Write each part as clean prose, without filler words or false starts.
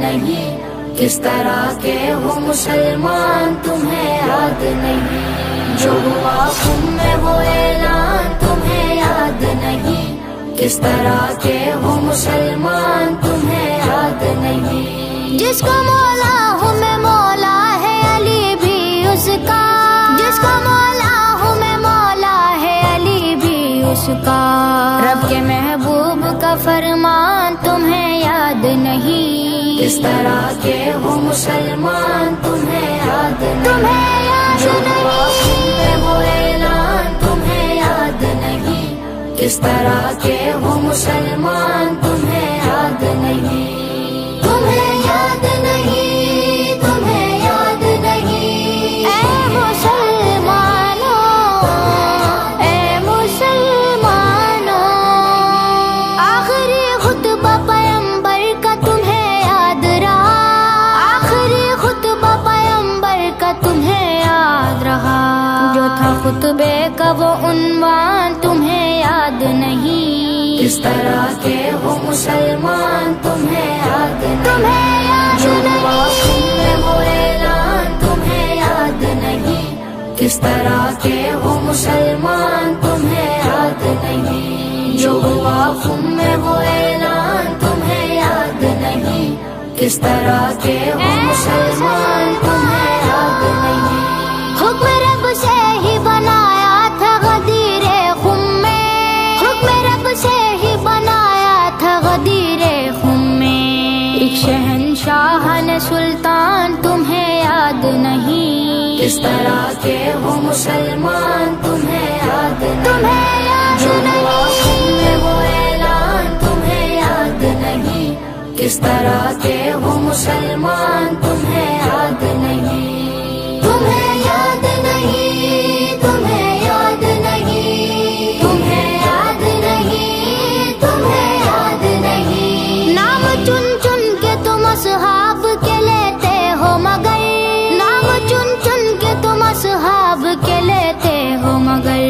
نہیں، کس طرح کے ہو مسلمان تمہیں یاد نہیں، جو ہوا تم میں وہ اعلان تمہیں یاد نہیں، کس طرح کے ہو مسلمان تمہیں یاد نہیں، جس کو مولا ہوں میں مولا ہے علی بھی اس کا، جس کو مولا ہوں میں مولا ہے علی بھی اس کا، رب کے محبوب کا فرمان تمہیں یاد نہیں، کس طرح کے ہو مسلمان تمہیں یاد نہیں، تمہیں یاد جو ہوا نہیں، تم میں وہ اعلان تمہیں یاد نہیں، کس طرح کے ہو مسلمان تمہیں یاد نہیں، تمہیں یاد نہیں، تمہیں یاد نہیں، اے مسلمانوں، اے مسلمانوں، آخری خطبہ پیغمبر کا تمہیں یاد رہا، آخری خطبہ پیغمبر کا تمہیں یاد رہا، جو تھا خطبے کا وہ عنوان تمہیں یاد نہیں، کس طرح کے ہو مسلمان تمہیں یاد نہیں، تمہیں یاد جو ہوا نہیں، تم میں وہ اعلان تمہیں یاد نہیں، کس طرح کے ہو مسلمان تمہیں یاد نہیں، جو ہوا تم میں وہ اعلان تمہیں یاد نہیں، کس طرح کے ہو مسلمان تمہیں یاد نہیں، حکم رب سے ہی بنایا تھا غدیر خم میں، حکم رب سے ہی بنایا تھا غدیر خم میں، ایک شہنشاہ نے سلطان تمہیں یاد نہیں، کس طرح کے ہو مسلمان تمہیں یاد نہیں، تمہیں یاد جو ہوا نہیں، تم میں وہ اعلان تمہیں یاد نہیں، کس طرح کے ہو مسلمان تمہیں یاد نہیں، تمہیں یاد نہیں، تمہیں یاد نہیں، تمہیں یاد نہیں، تمہیں یاد نہیں، نام چن چن کے تم اصحاب کے لیتے ہو مگر، نام چن چن کے تم اصحاب کے لیتے ہو مگر،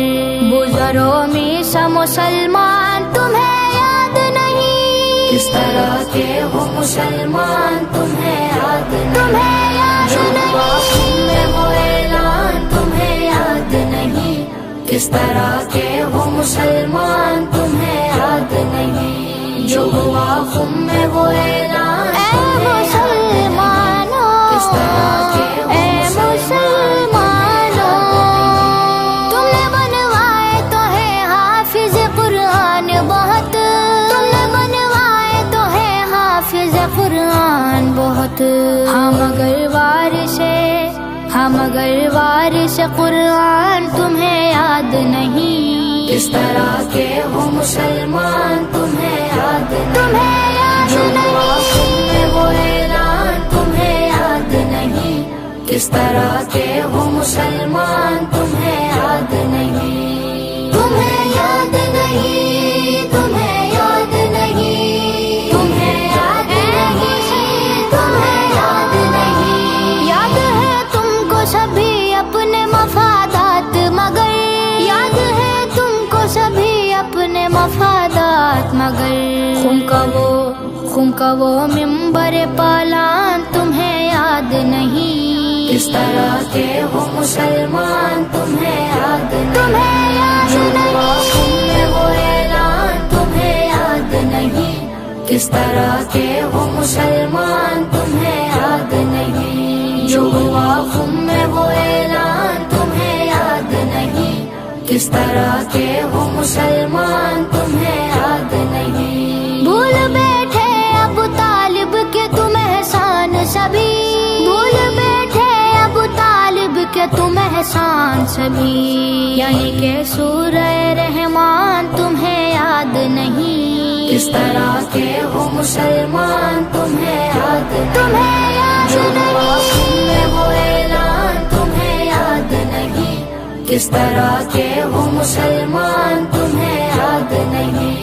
بزرو میسا مسلمان تمہیں یاد نہیں، کس طرح کے ہو مسلمان تمہیں یاد نہیں، تمہیں یاد جو ہوا نہیں، تم میں وہ اعلان تمہیں یاد نہیں، کس طرح کے ہو مسلمان تمہیں یاد نہیں، جو ہوا تم میں وہ اعلان اے تمہیں یاد نہیں، مسلمانوں، کس طرح کے ہو اے مسلمانوں، تم نے بنوائے تو ہے حافظ قرآن بہت، تم نے بنوائے تو ہے حافظ قرآن بہت، ہاں مگر وارث ہاں مگر وارث قرآن تمہیں یاد نہیں، کس طرح کے ہو مسلمان تمہیں یاد نہیں، تمہیں یاد جو ہوا نہیں، تم میں وہ اعلان تمہیں یاد نہیں، کس طرح کے ہو مسلمان تمہیں یاد نہیں، تمہیں یاد نہیں، تمہیں یاد نہیں، تمہیں یاد نہیں، تمہیں یاد نہیں، یاد ہے تم کو سبھی اپنے مفادات مگر، یاد ہے تم کو سبھی اپنے مفادات مگر، خون کا وہ ممبر پالان تمہیں یاد نہیں، کس طرح کے ہو مسلمان تمہیں یاد نہیں، تمہیں یاد جو ہوا نہیں، تم میں وہ اعلان تمہیں یاد نہیں، کس طرح کے ہو مسلمان تمہیں یاد نہیں، جو ہوا تم میں وہ اعلان تمہیں یاد نہیں، کس طرح کے ہو مسلمان تمہیں یاد نہیں، بھول بیٹھے ابو طالب کے تم احسان سبھی، بھول بیٹھے ابو طالب کے تم احسان سبھی، یعنی کہ سورہ رحمان تمہیں یاد نہیں، کس طرح کے ہو مسلمان تمہیں یاد نہیں، تمہیں یاد جو ہوا نہیں، تم میں وہ اعلان تمہیں یاد نہیں، کس طرح کے ہو مسلمان تمہیں یاد نہیں،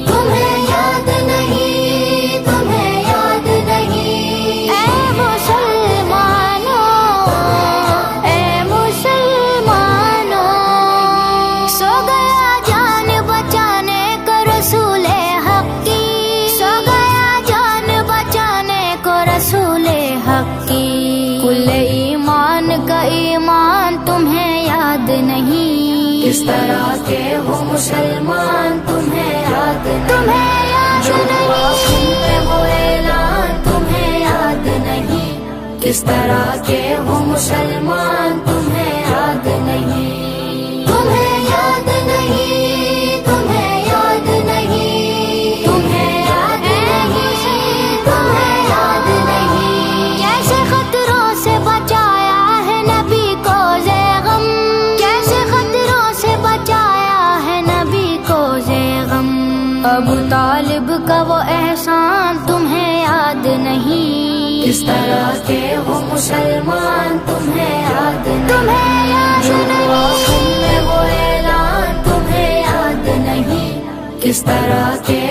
تمہیں یاد نہیں، تمہیں یاد نہیں، اے مسلمانوں، اے مسلمانوں، سو گیا جان بچانے کو رسول حق کی، سو گیا جان بچانے کو یاد نہیں، کس طرح کے ہو مسلمان تمہیں یاد نہیں، تمہیں یاد جو نہیں، ہوا خون میں وہ اعلان تمہیں یاد نہیں، کس طرح کے ہو مسلمان تمہیں یاد نہیں، تمہیں یاد نہیں، تمہیں یاد نہیں، تمہیں یاد نہیں، تمہیں یاد نہیں، کیسے خطروں سے بچایا ہے نبی کو زے غم، کیسے خطروں سے بچایا ہے نبی کو زے غم، ابو طالب کا وہ احسان تمہیں یاد نہیں، کس طرح کے ہو مسلمان تمہیں یاد نہیں، تمہیں یاد جو ہوا نہیں، خون میں وہ اعلان تمہیں یاد نہیں، کس طرح کے